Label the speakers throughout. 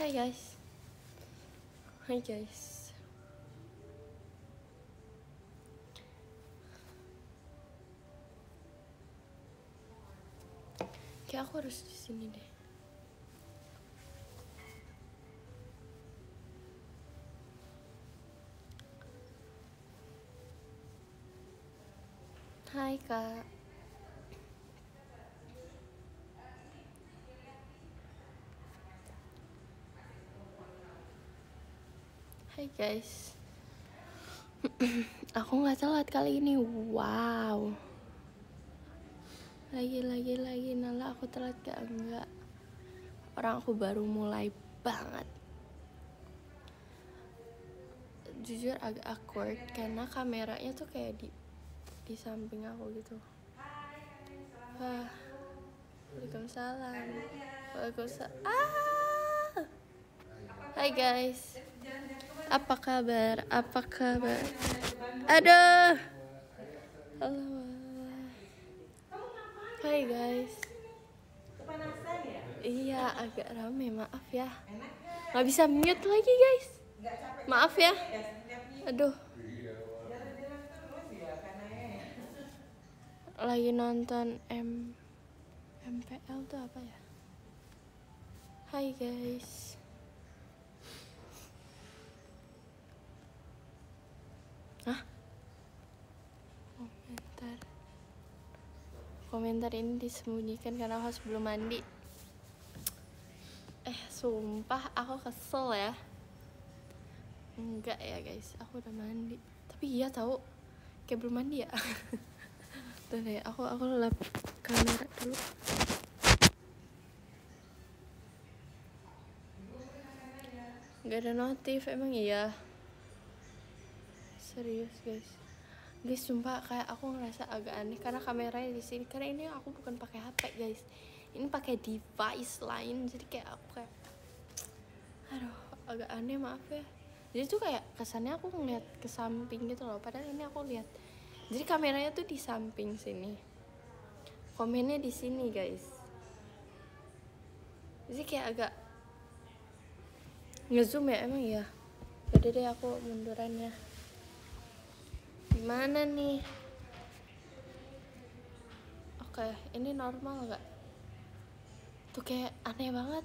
Speaker 1: Hai guys. Hai guys. Kayak aku harus di sini deh. Hai kak. Hai guys. Aku nggak telat kali ini. Wow. Lagi Nala, aku telat gak? Enggak. Orang aku baru mulai banget. Jujur agak awkward karena kameranya tuh kayak di samping aku gitu. Waalaikumsalam. Waalaikumsalam. Hai guys. Apa kabar? Apa kabar? Aduh. Halo. Hai guys.
Speaker 2: Kepanasan ya?
Speaker 1: Iya, agak rame, maaf ya. Nggak bisa mute lagi guys. Maaf ya. Aduh.
Speaker 2: Jalan-jalan terus ya karena
Speaker 1: Lagi nonton MPL tuh apa ya? Hai guys. Hah? Komentar ini disembunyikan karena aku belum mandi. Sumpah aku kesel ya. Enggak ya guys, aku udah mandi. Tapi iya tahu, kayak belum mandi ya. Tuh deh, aku lap kamera dulu. Gak ada notif, emang iya. Serius guys. Guys, sumpah kayak aku ngerasa agak aneh karena kameranya di sini. Karena ini aku bukan pakai HP guys. Ini pakai device lain, jadi kayak aku kayak, aduh, agak aneh, maaf ya. Jadi tuh kayak kesannya aku ngeliat ke samping gitu loh. Padahal ini aku lihat. Jadi kameranya tuh di samping sini. Komennya di sini guys. Jadi kayak agak ngezoom ya, emang iya. Yaudah deh, aku munduran ya. Gimana nih? Oke, ini normal gak? Tuh kayak aneh banget.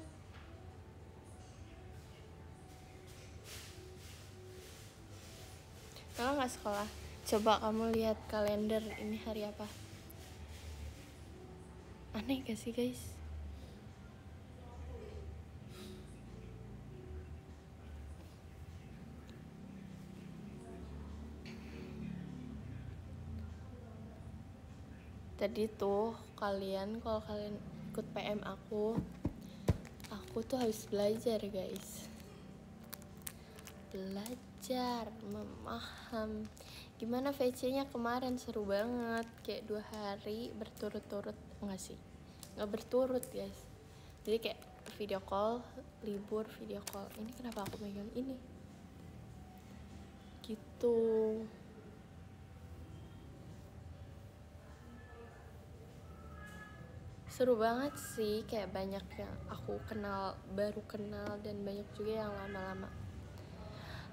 Speaker 1: Kalau nggak sekolah, coba kamu lihat kalender ini hari apa? Aneh gak sih guys? Tadi tuh kalau kalian ikut PM aku tuh habis belajar guys. Belajar memaham gimana VC-nya kemarin, seru banget. Kayak 2 hari berturut-turut, nggak berturut guys. Jadi kayak video call, libur video call. Ini kenapa aku megang ini gitu. Seru banget sih, kayak banyak yang aku baru kenal dan banyak juga yang lama-lama.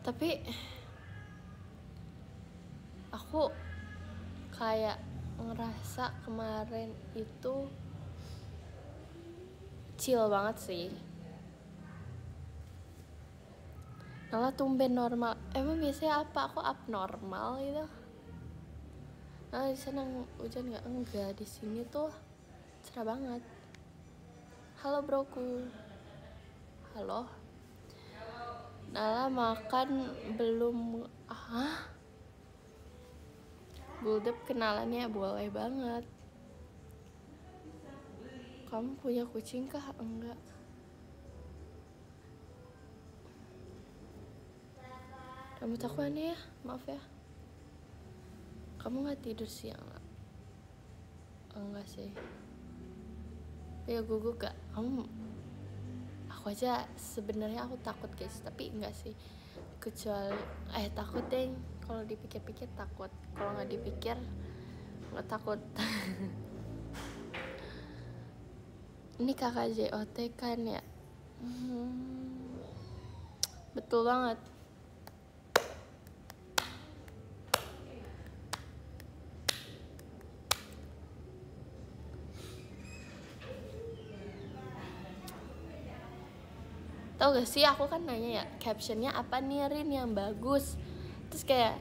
Speaker 1: Tapi aku kayak ngerasa kemarin itu chill banget sih. Nala tumben normal. Emang biasanya apa? Aku abnormal gitu. Nah, di sana hujan nggak? Enggak, di sini tuh cerah banget. Halo broku. Halo. Nala makan belum? Buldep kenalannya boleh banget. Kamu punya kucing kah? Enggak. Rambut aku aneh ya, maaf ya. Kamu nggak tidur siang? Enggak sih. Ya gugup gak? Aku aja sebenarnya aku takut guys, tapi enggak sih. Kecuali takut deh. Kalau dipikir-pikir takut. Kalau nggak dipikir nggak takut. Ini kakak JOT kan ya? Betul banget. Tau gak sih, aku kan nanya ya captionnya apa nih Rin yang bagus, terus kayak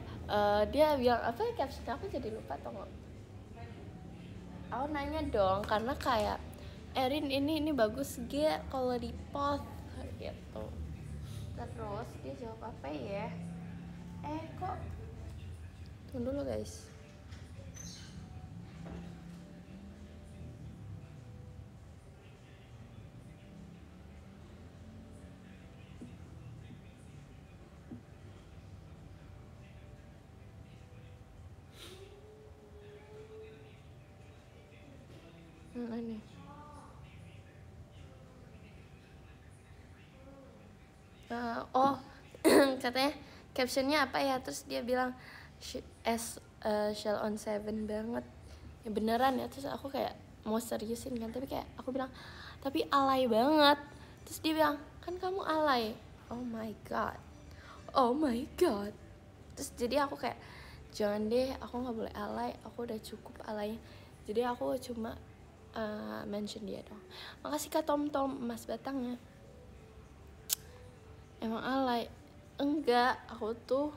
Speaker 1: dia bilang apa ya caption, aku jadi lupa tau gak. Aku nanya dong karena kayak Rin ini bagus gak kalau di post gitu. Terus dia jawab apa ya, kok tunggu dulu guys. Ini katanya captionnya apa ya, terus dia bilang Shell on 7 banget ya, beneran ya. Terus aku kayak mau seriusin kan, tapi kayak aku bilang tapi alay banget. Terus dia bilang kan kamu alay. Oh my god. Terus jadi aku kayak jangan deh, aku nggak boleh alay, aku udah cukup alay. Jadi aku cuma mention dia dong. Makasih Kak Tom Mas Batangnya. Emang alay? Enggak, aku tuh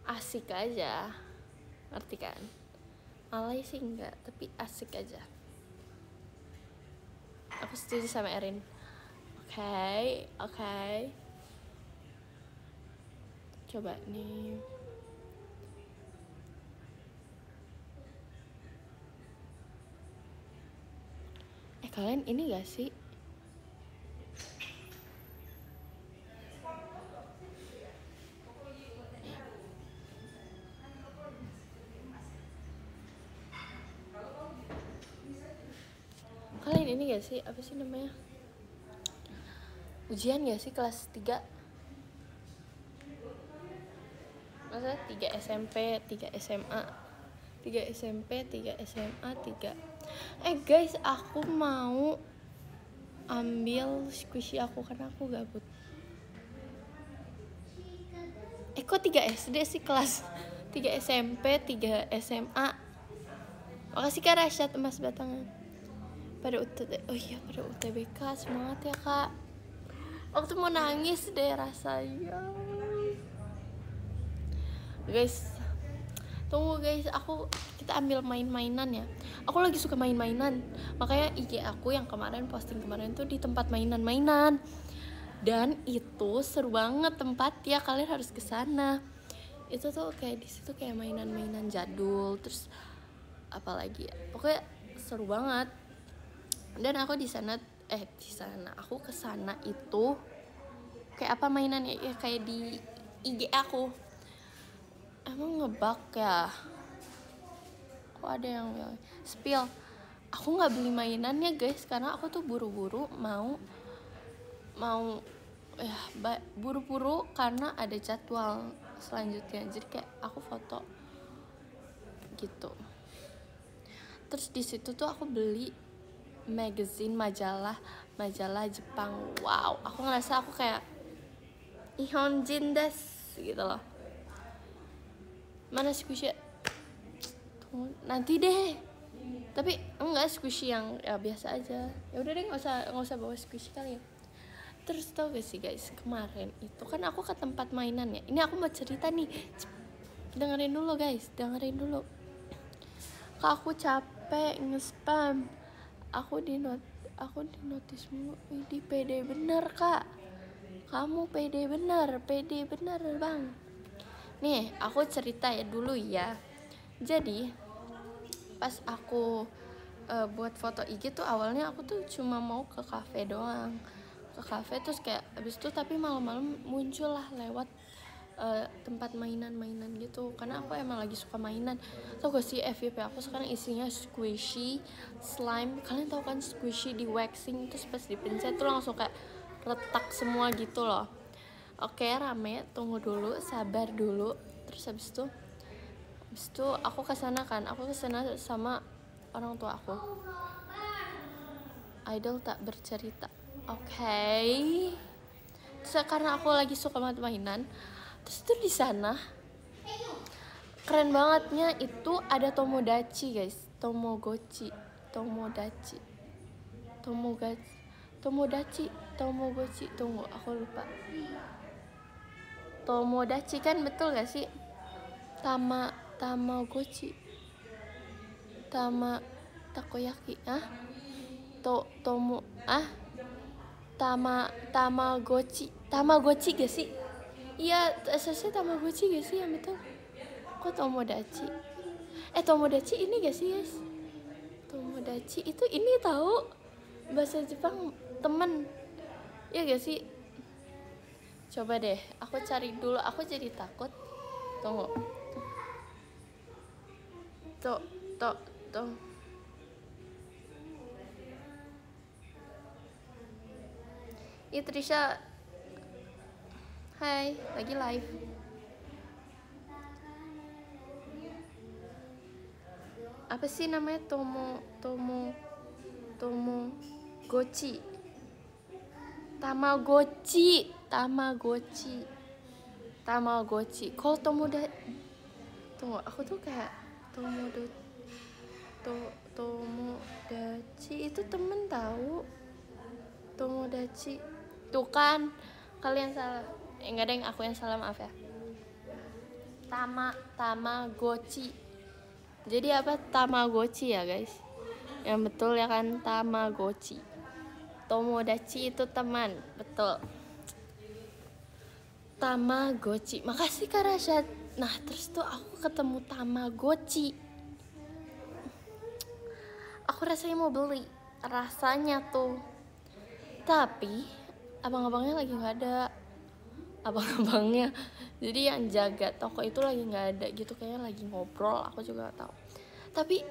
Speaker 1: asik aja, ngerti kan? Alay sih enggak, tapi asik aja. Aku setuju sama Erin. Oke. Coba nih. Kalian ini gak sih? Kalian ini gak sih, apa sih namanya? Ujian gak sih kelas 3? Maksudnya 3 SMP, 3 SMA, 3 SMP, 3 SMA, 3. Guys, aku mau ambil squishy aku karena aku gabut. Kok 3 SD sih, kelas 3 SMP, 3 SMA. Makasih Kak Rasyad Mas Batangan. Pada UTBK, semangat ya Kak. Aku tuh mau nangis deh rasanya. Guys, tunggu guys, kita ambil main-mainan ya. Aku lagi suka main-mainan, makanya IG aku yang kemarin posting kemarin tuh di tempat mainan-mainan. Dan itu seru banget tempat ya, kalian harus ke sana. Itu tuh kayak di situ kayak mainan-mainan jadul, terus apalagi ya, pokoknya seru banget. Dan aku di sana aku ke sana itu kayak apa mainannya ya, kayak di IG aku. Emang ngebug ya? Kok ada yang spill? Aku nggak beli mainannya guys, karena aku tuh buru-buru mau buru-buru karena ada jadwal selanjutnya. Jadi kayak aku foto gitu. Terus di situ tuh aku beli magazine, majalah Jepang. Wow, aku ngerasa aku kayak Nihonjin desu gitu loh. Mana squishy? Nanti deh. Tapi enggak, squishy yang ya biasa aja. Ya udah deh, nggak usah bawa squishy kali ya. Terus tau gak sih guys, kemarin itu kan aku ke tempat mainan ya. Ini aku mau cerita nih. Dengerin dulu guys, Kak, aku capek nge-spam. Aku di notice mulu. Ini pede bener Kak. Kamu pede bener bang. Nih, aku cerita ya dulu ya. Jadi pas aku buat foto IG tuh awalnya aku tuh cuma mau ke kafe doang. Ke kafe terus kayak abis itu tapi malam-malam muncul lah lewat tempat mainan-mainan gitu, karena aku emang lagi suka mainan. Tau gak sih FYP aku sekarang isinya squishy, slime. Kalian tau kan squishy di waxing terus pas dipencet tuh langsung kayak retak semua gitu loh. Oke, rame, tunggu dulu, sabar dulu. Terus habis itu aku kesana sama orang tua aku. Idol tak bercerita. Oke. Terus karena aku lagi suka banget mainan, terus tuh di sana keren bangetnya itu ada Tomodachi guys, Tomodachi, tunggu aku lupa. Tomodachi kan betul gak sih? Tamagotchi, takoyaki, Tamagotchi gak sih? Iya, asasnya Tamagotchi gak sih yang betul? Kok Tomodachi? Tomodachi ini gak sih guys? Tomodachi itu ini tahu bahasa Jepang temen, ya gak sih? Coba deh, aku cari dulu. Aku jadi takut. Tunggu. Tuh. Trisha. Hai, lagi live. Apa sih namanya? Tamagotchi. Kalau tunggu, aku tuh kayak Tomodachi itu temen tahu. Tomodachi tuh kan, kalian salah. Enggak deng, aku yang salah, maaf ya. Tamagotchi. Jadi apa? Tamagotchi ya guys. Yang betul ya kan, Tamagotchi. Tomodachi itu teman, betul. Tamagotchi. Makasih Kak Rasyad. Nah, terus tuh aku ketemu Tamagotchi. Aku rasanya mau beli, rasanya tuh. Tapi abang-abangnya lagi nggak ada. Abang-abangnya, jadi yang jaga toko itu lagi nggak ada gitu, kayaknya lagi ngobrol. Aku juga nggak tahu. Tapi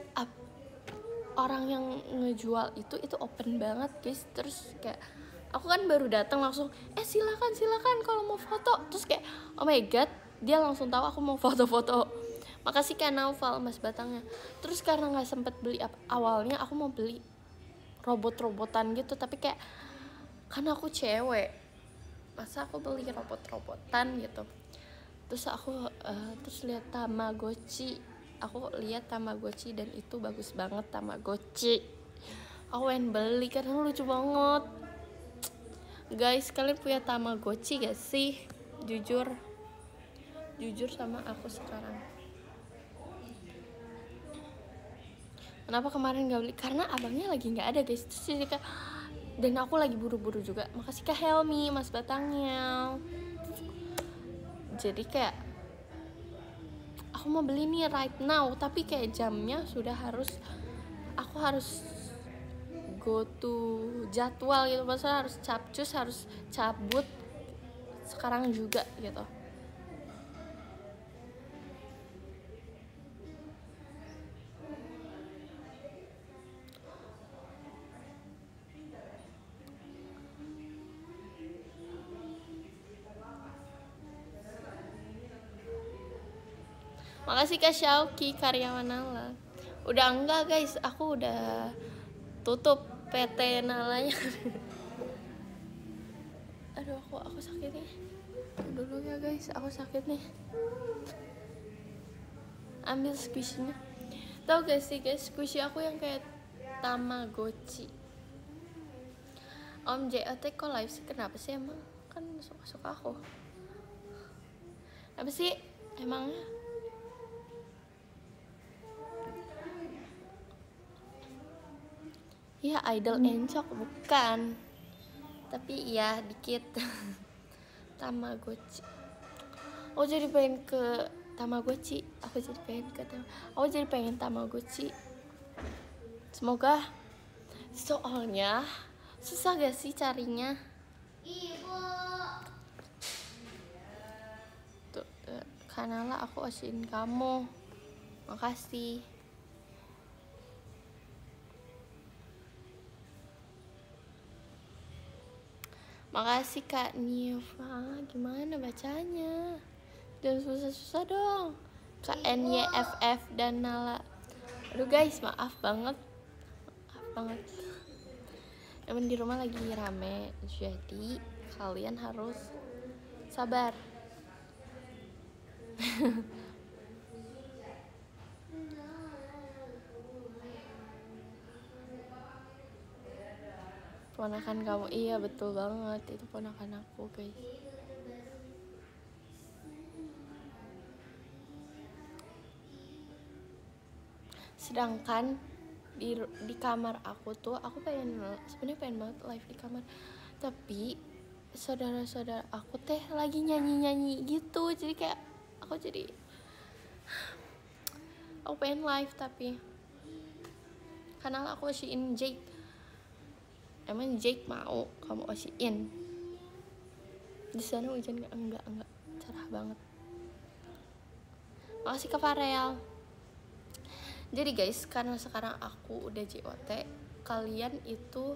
Speaker 1: orang yang ngejual itu open banget guys. Terus kayak aku kan baru datang langsung silakan kalau mau foto. Terus kayak oh my god, dia langsung tahu aku mau foto-foto. Makasih Kak Naufal, Mas Batangnya. Terus karena nggak sempet beli awalnya, aku mau beli robot-robotan gitu, tapi kayak karena aku cewek, masa aku beli robot-robotan gitu. Terus aku lihat Tamagotchi. Aku lihat Tamagotchi dan itu bagus banget Tamagotchi. Aku pengen beli karena lucu banget. Guys, kalian punya Tamagotchi gak sih? Jujur sama aku sekarang. Kenapa kemarin gak beli? Karena abangnya lagi gak ada guys. Terus jadi kayak, dan aku lagi buru-buru juga. Makasih Kak Helmi, Mas Batangnya. Jadi kayak aku mau beli nih right now, tapi kayak jamnya sudah aku harus go to jadwal gitu. Maksudnya harus capcus, harus cabut sekarang juga gitu. Makasih Kak Syauki, karyawan Nala. Udah enggak guys, aku udah tutup PT Nalanya. Aduh, aku sakit nih. Dulu ya guys, aku sakit nih. Ambil squishy-nya. Tau gak sih guys, squishy aku yang kayak Tamagotchi. Om JOT kok live sih? Kenapa sih emang? Kan suka-suka aku. Apa sih emangnya? Ya idol encok bukan. Tapi ya dikit. Tamagotchi. Aku jadi pengen ke Tamagotchi. Aku jadi pengen Tamagotchi. Semoga. Soalnya susah gak sih carinya? Ibu. Tuh, Kanala aku asihin kamu. Makasih. Makasih Kak Nieva. Gimana bacanya? Jangan susah-susah dong. Kak NYFF dan Nala. Aduh guys, maaf banget. Emang di rumah lagi rame, jadi kalian harus sabar. Ponakan kamu, iya betul banget, itu ponakan aku guys. Sedangkan di kamar aku tuh aku sebenarnya pengen banget live di kamar, tapi saudara-saudara aku teh lagi nyanyi gitu, jadi kayak aku pengen live tapi karena aku osiin Jake. Emang Jake mau kamu osiin? Di sana hujan nggak? Enggak, cerah banget. Makasih ke Farel. Jadi guys, karena sekarang aku udah JOT, kalian itu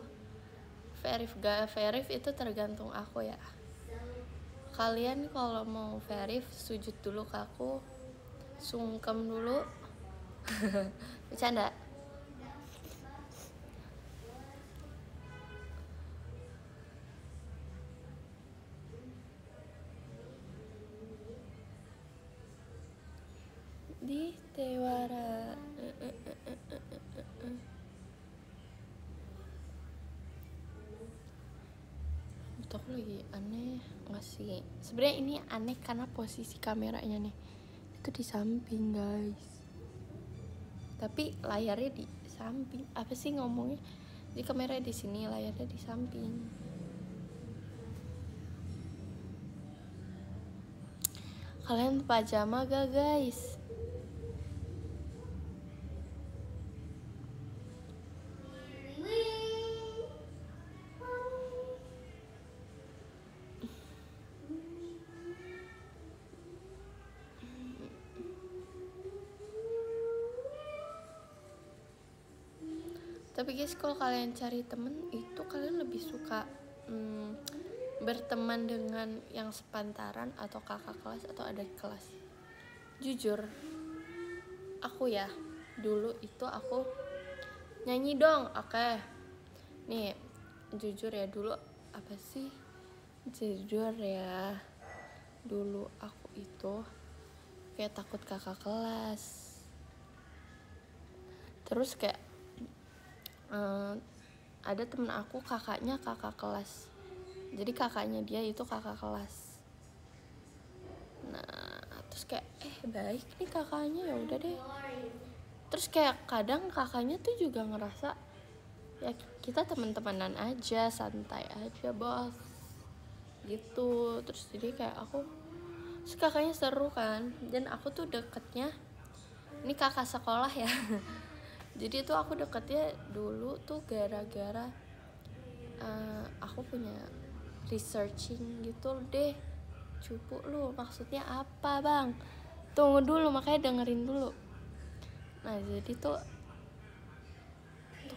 Speaker 1: verif gak verif itu tergantung aku ya. Kalian kalau mau verif sujud dulu ke aku, sungkem dulu. Bercanda. Di Tewara. Aku lagi aneh nggak sih? Sebenarnya ini aneh karena posisi kameranya nih itu di samping guys, tapi layarnya di samping. Apa sih ngomongnya? Di kamera di sini, layarnya di samping. Kalian pajama gak guys? Tapi guys, kalau kalian cari temen itu kalian lebih suka berteman dengan yang sepantaran atau kakak kelas atau adik kelas? Jujur, aku ya dulu itu aku nyanyi dong, oke. Nih, jujur ya dulu apa sih? Jujur ya, dulu aku itu kayak takut kakak kelas. Terus kayak ada temen aku kakaknya kakak kelas, jadi kakaknya dia itu kakak kelas. Nah terus kayak baik nih kakaknya, ya udah deh. Terus kayak kadang kakaknya tuh juga ngerasa ya kita teman-temanan aja, santai aja bos gitu. Terus jadi kayak terus kakaknya seru kan, dan aku tuh deketnya ini kakak sekolah ya. Jadi tuh aku deketnya dulu tuh gara-gara aku punya researching gitu deh. Cupu lu, maksudnya apa bang? Tunggu dulu, makanya dengerin dulu. Nah jadi tuh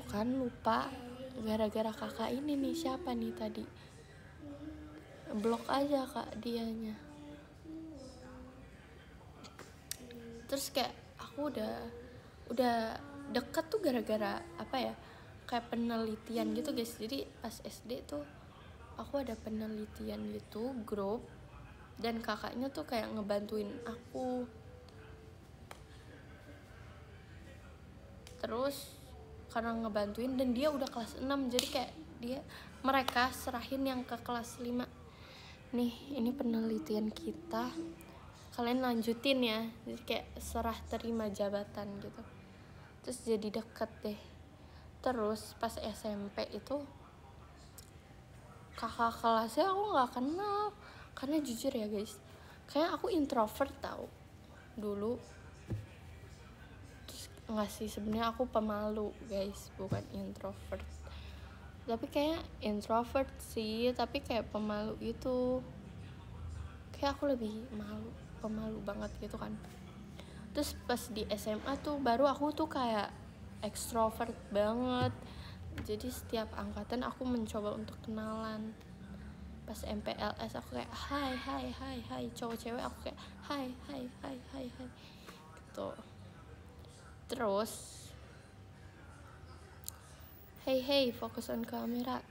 Speaker 1: kan lupa gara-gara kakak ini nih, siapa nih tadi, blok aja kak dianya. Terus kayak aku udah deket tuh gara-gara apa ya, kayak penelitian gitu guys. Jadi pas SD tuh aku ada penelitian gitu, grup, dan kakaknya tuh kayak ngebantuin aku. Terus karena ngebantuin dan dia udah kelas 6, jadi kayak mereka serahin yang ke kelas 5. Nih, ini penelitian kita, kalian lanjutin ya. Jadi kayak serah terima jabatan gitu. Terus jadi deket deh. Terus pas SMP itu kakak kelasnya aku nggak kenal, karena jujur ya guys, kayak aku introvert tau dulu. Terus nggak sih, sebenarnya aku pemalu guys, bukan introvert. Tapi kayak introvert sih, tapi kayak pemalu gitu. Kayak aku lebih pemalu banget gitu kan. Terus pas di SMA tuh baru aku tuh kayak ekstrovert banget. Jadi setiap angkatan aku mencoba untuk kenalan. Pas MPLS aku kayak hai, cowok cewek aku kayak hai gitu. Terus hey fokus on kamera.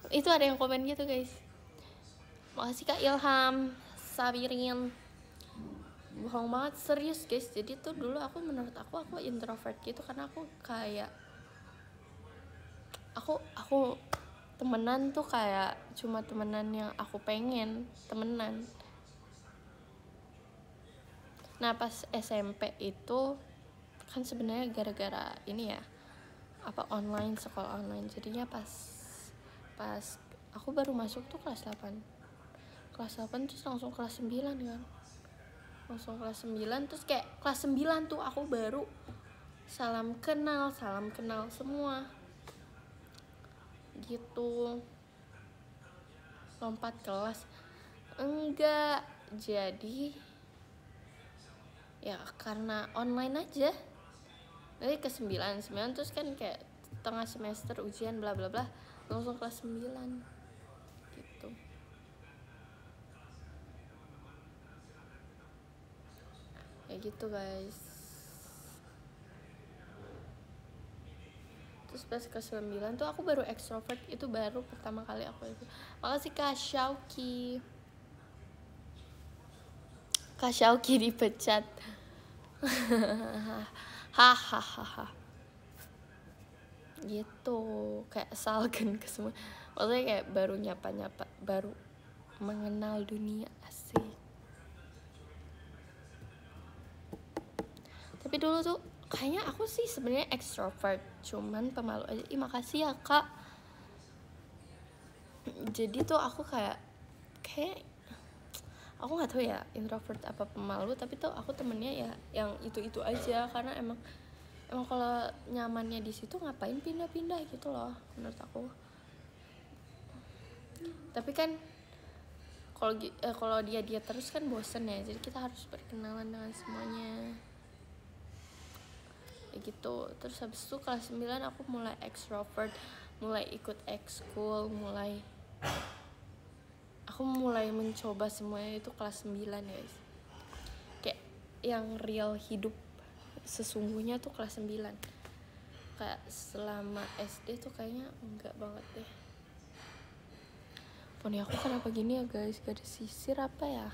Speaker 1: Itu ada yang komen gitu guys. Makasih Kak Ilham Sabirin. Bohong banget, serius guys. Jadi tuh dulu menurut aku introvert gitu karena aku kayak aku temenan tuh kayak cuma temenan yang aku pengen temenan. Nah pas SMP itu kan sebenarnya gara-gara ini ya, apa online, sekolah online, jadinya pas aku baru masuk tuh kelas 8 terus langsung kelas 9 kan, langsung kelas 9 terus kayak kelas 9 tuh aku baru salam kenal semua gitu. Lompat kelas enggak, jadi ya karena online aja. Jadi ke 9 terus kan kayak tengah semester ujian bla bla bla, langsung kelas 9 gitu. Ya gitu guys. Terus pas ke 9 tuh aku baru extrovert, itu baru pertama kali aku itu. Makasih Kak Shauki dipecat. Hahaha. Gitu, kayak salgen ke semua. Maksudnya kayak baru nyapa, baru mengenal dunia, asik. Tapi dulu tuh kayaknya aku sih sebenarnya extrovert, cuman pemalu aja. Makasih ya Kak. Jadi tuh aku kayak aku nggak tahu ya introvert apa pemalu, tapi tuh aku temennya ya yang itu aja, karena emang kalau nyamannya di situ ngapain pindah-pindah gitu loh menurut aku. Tapi kan kalau dia terus kan bosen ya, jadi kita harus berkenalan dengan semuanya ya gitu. Terus habis itu kelas 9 aku mulai extrovert, mulai ikut ekskul, aku mulai mencoba semuanya itu kelas 9 guys. Kayak yang real hidup sesungguhnya tuh kelas 9. Kayak selama SD tuh kayaknya enggak banget deh. Poni aku kenapa gini ya guys, gak ada sisir apa ya?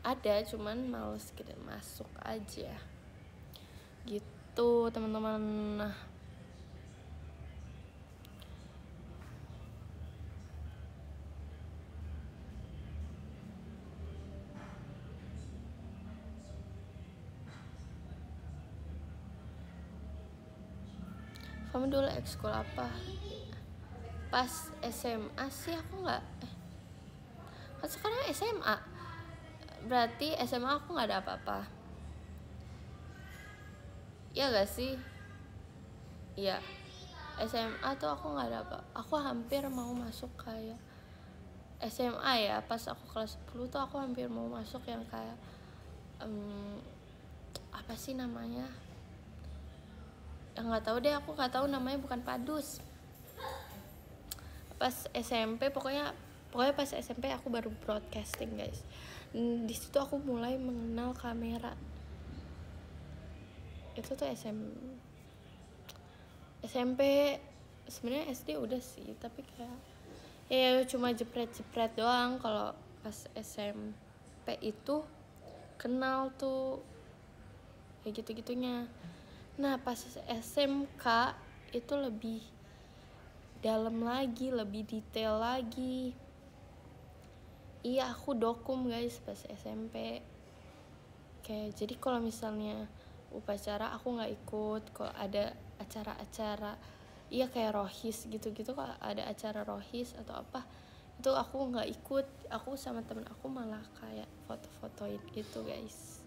Speaker 1: Ada, cuman males gitu masuk aja gitu teman-teman. Nah kamu dulu ekskul apa? Pas SMA sih aku nggak. Kan sekarang SMA, berarti SMA aku nggak ada apa-apa. Iya gak sih? Iya. SMA tuh aku nggak ada apa. Aku hampir mau masuk kayak SMA ya. Pas aku kelas 10 tuh aku hampir mau masuk yang kayak apa sih namanya? Nggak tahu deh, aku nggak tahu namanya, bukan Padus. Pas SMP pokoknya pas SMP aku baru broadcasting guys. Di situ aku mulai mengenal kamera. Itu tuh SMP. Sebenarnya SD udah sih, tapi kayak ya cuma jepret doang. Kalau pas SMP itu kenal tuh ya gitu-gitunya. Nah pas SMK itu lebih dalam lagi, lebih detail lagi. Iya aku dokum guys pas SMP. Kayak jadi kalau misalnya upacara aku nggak ikut. Kalau ada acara-acara, iya kayak rohis gitu-gitu, kalau ada acara rohis atau apa, itu aku nggak ikut. Aku sama temen aku malah kayak foto-fotoin gitu guys.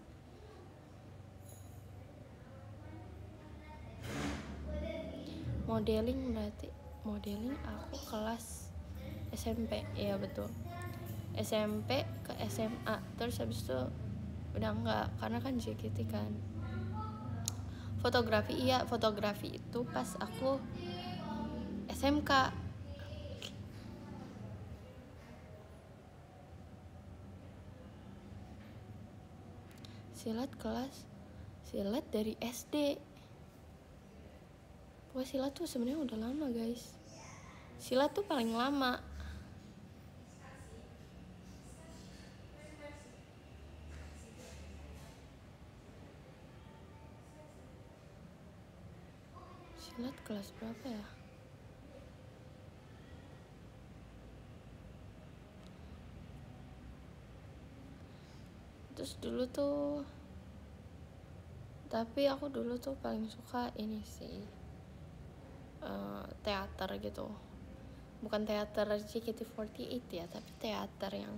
Speaker 1: Modeling berarti aku kelas SMP, iya betul. SMP ke SMA, terus habis itu udah enggak karena kan JKT kan. Fotografi itu pas aku SMK. Silat dari SD. Wah, silat tuh sebenarnya udah lama guys. Silat tuh paling lama. Silat kelas berapa ya? Terus dulu tuh, tapi aku dulu tuh paling suka ini sih, teater gitu. Bukan teater JKT48 ya, tapi teater yang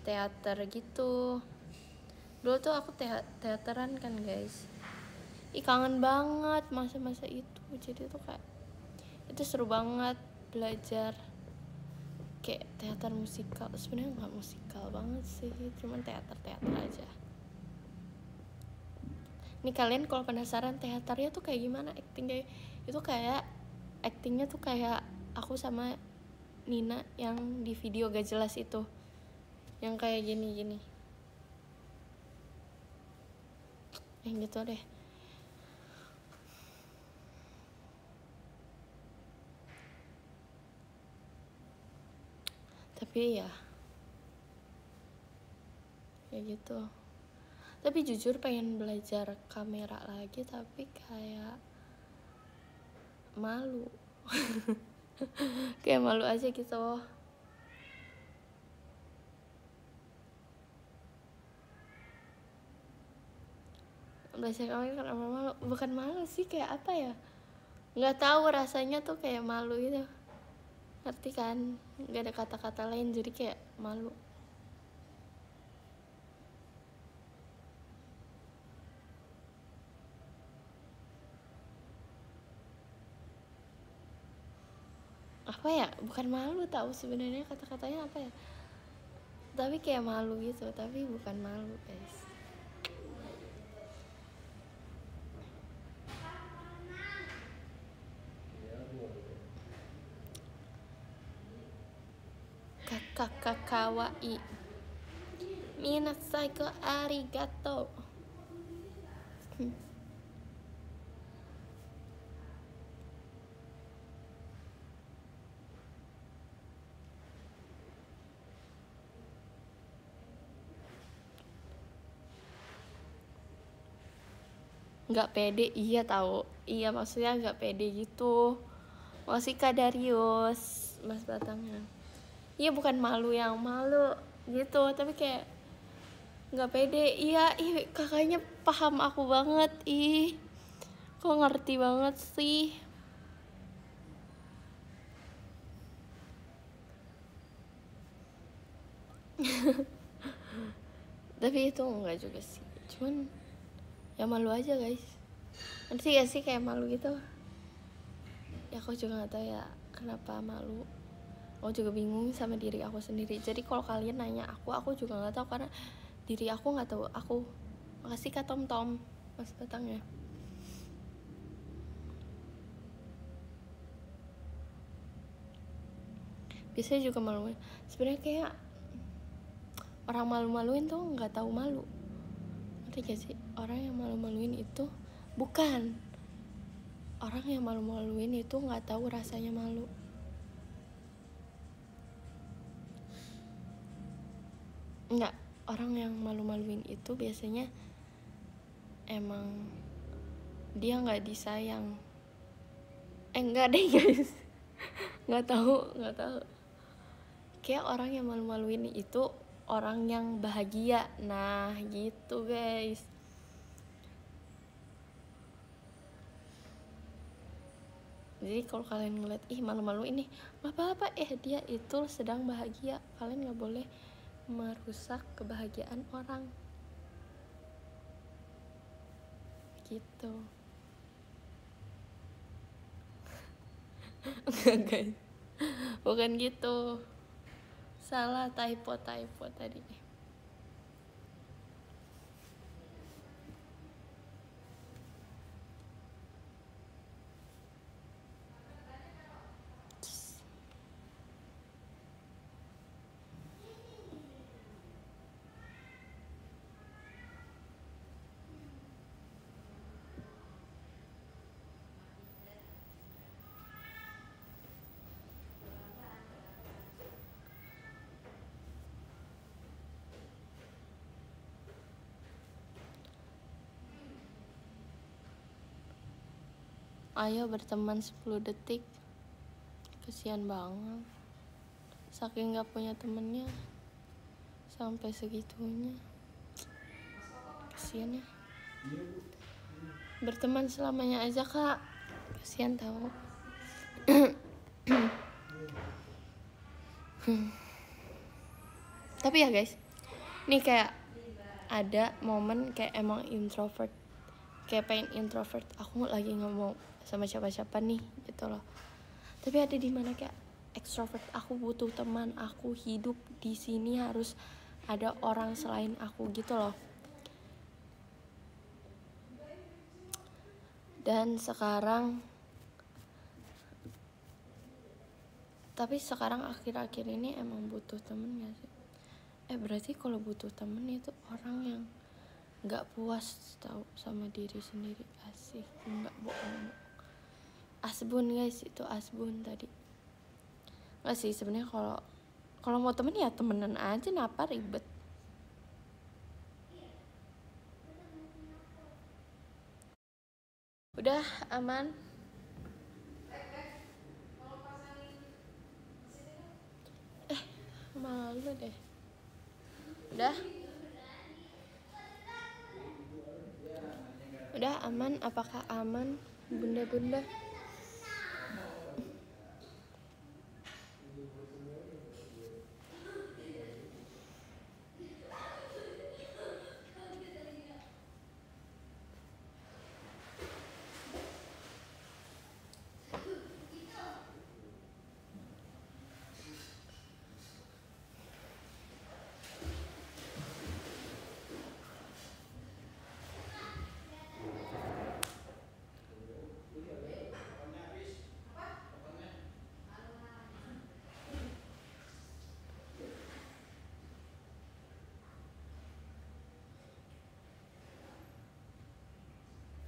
Speaker 1: teater gitu. Dulu tuh aku teateran kan guys. Kangen banget masa-masa itu. Jadi tuh kayak itu seru banget belajar kayak teater musikal. Sebenarnya nggak musikal banget sih, cuman teater aja. Nih kalian kalau penasaran teaternya tuh kayak gimana actingnya, itu kayak actingnya tuh kayak aku sama Nina yang di video gak jelas itu, yang kayak gini yang gitu deh. Tapi ya kayak gitu. Tapi jujur pengen belajar kamera lagi, tapi kayak malu. Kayak malu aja gitu. Belajar kamera kan malu, bukan malu sih, kayak apa ya, nggak tahu rasanya tuh kayak malu gitu, ngerti kan? Nggak ada kata-kata lain, jadi kayak malu. Apa ya, bukan malu tahu sebenarnya kata-katanya apa ya, tapi kayak malu gitu, tapi bukan malu guys. Kakak kawaii minasai ko arigato. Nggak pede, iya tahu, iya maksudnya nggak pede gitu. Masih Kak Darius, Mas Batangnya. Iya bukan malu yang malu gitu, tapi kayak nggak pede. Iya, ih kakaknya paham aku banget, ih kok ngerti banget sih. Tapi itu enggak juga sih, cuman ya malu aja guys. Ngerti gak sih kayak malu gitu ya. Aku juga nggak tahu ya kenapa malu. Aku juga bingung sama diri aku sendiri. Jadi kalau kalian nanya aku juga nggak tahu, karena diri aku nggak tahu aku. Makasih Kak Tom Tom, Mas Batangnya. Biasanya juga malu. Sebenarnya kayak orang malu-maluin tuh nggak tahu malu. Ngerti gak sih? Orang yang malu-maluin itu bukan, orang yang malu-maluin itu nggak tahu rasanya malu. Enggak, orang yang malu-maluin itu biasanya emang dia nggak disayang. Enggak deh guys. nggak tahu kayak orang yang malu-maluin itu orang yang bahagia. Nah gitu guys. Jadi kalau kalian ngeliat ih malu-malu ini nggak apa-apa, dia itu sedang bahagia. Kalian nggak boleh merusak kebahagiaan orang gitu. Enggak guys, bukan gitu, salah, typo tadi. Ayo berteman 10 detik. Kesian banget. Saking gak punya temennya sampai segitunya. Kesian ya. Berteman selamanya aja kak. Kesian tahu. Tapi ya guys, nih kayak ada momen kayak emang introvert, kayak pengen introvert, aku lagi nggak mau sama siapa-siapa nih gitu loh. Tapi ada di mana kayak extrovert, aku butuh teman, aku hidup di sini harus ada orang selain aku gitu loh. Dan sekarang, tapi sekarang akhir-akhir ini emang butuh temen gak sih? Berarti kalau butuh temen itu orang yang nggak puas tahu sama diri sendiri. Asik, nggak bohong. Asbun guys, itu asbun tadi. Nggak sih sebenarnya, kalau mau temen ya temenan aja, kenapa ribet? Udah aman. Malu deh. Udah aman, apakah aman bunda-bunda?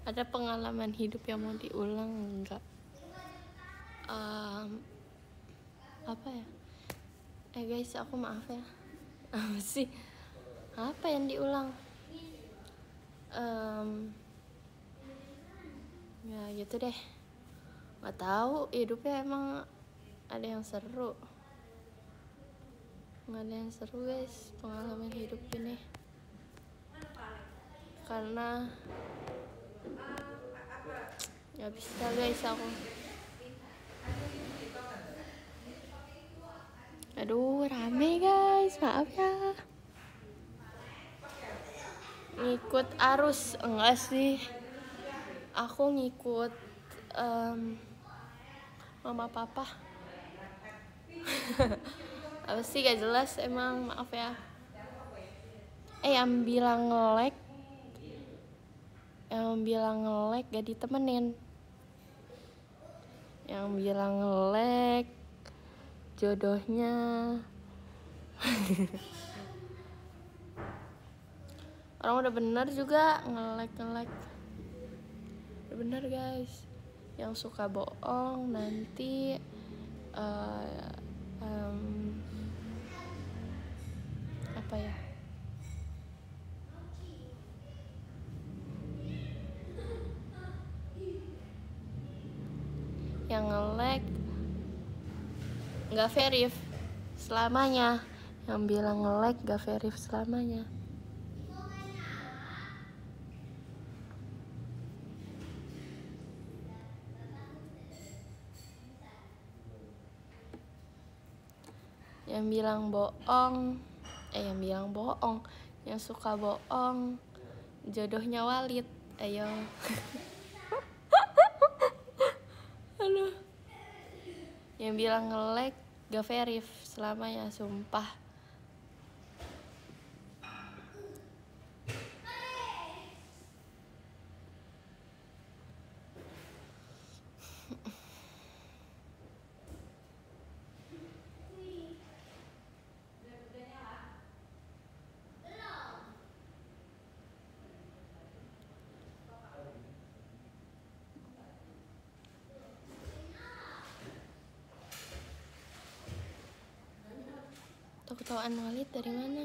Speaker 1: Ada pengalaman hidup yang mau diulang enggak? Apa ya? Guys, aku maaf ya. Apa sih? Apa yang diulang? Ya gitu deh. Gak tahu, hidupnya emang ada yang seru. Nggak ada yang seru guys, pengalaman hidup ini. Karena gak bisa guys aku. Aduh rame guys, maaf ya. Ngikut arus, enggak sih. Aku ngikut mama papa. Apa sih gak jelas emang, maaf ya. Yang bilang nge-lag gak ditemenin. Yang bilang nge-lag jodohnya. Orang udah bener juga nge-lag. Udah bener guys. Yang suka bohong nanti apa ya? Yang nge-lag gak verif selamanya. Yang bilang nge-lag gak verif selamanya. Yang bilang bohong, yang suka bohong jodohnya Walid. Ayo. Aduh. Yang bilang nge-lag gak verif selamanya, sumpah. Ketahuan Walid dari mana?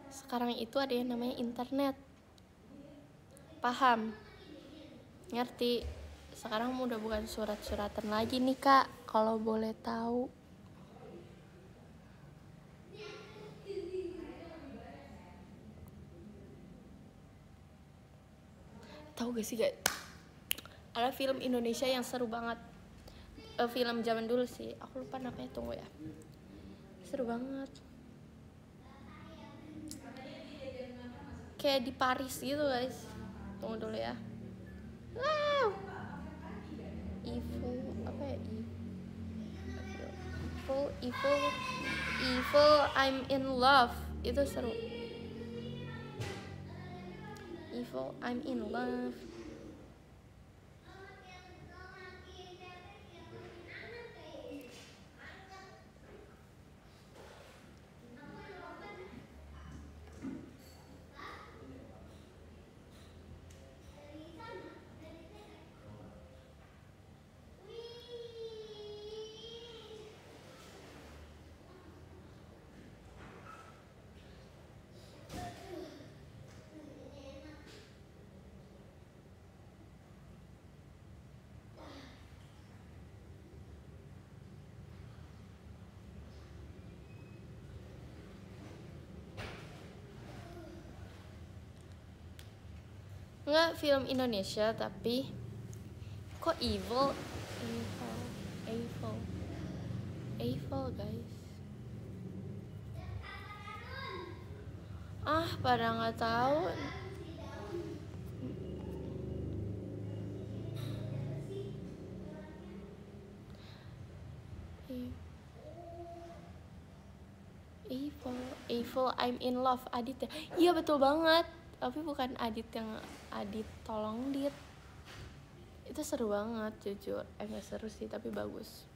Speaker 1: Sekarang itu ada yang namanya internet. Paham? Ngerti. Sekarang udah bukan surat-suratan lagi nih kak, kalau boleh tahu. Tahu gak sih guys, ada film Indonesia yang seru banget. Film zaman dulu sih, aku lupa namanya, tunggu ya. Seru banget. Kayak di Paris gitu guys. Tunggu dulu ya. Wow. Evil apa ya? Evil I'm in love. Itu seru. Evil I'm in love. Enggak film Indonesia tapi kok evil guys. Pada nggak tahu. Evil I'm in love, Adit ya. Iya betul banget. Tapi bukan Adit yang Adit tolong Dit. Itu seru banget jujur. Enggak seru sih tapi bagus.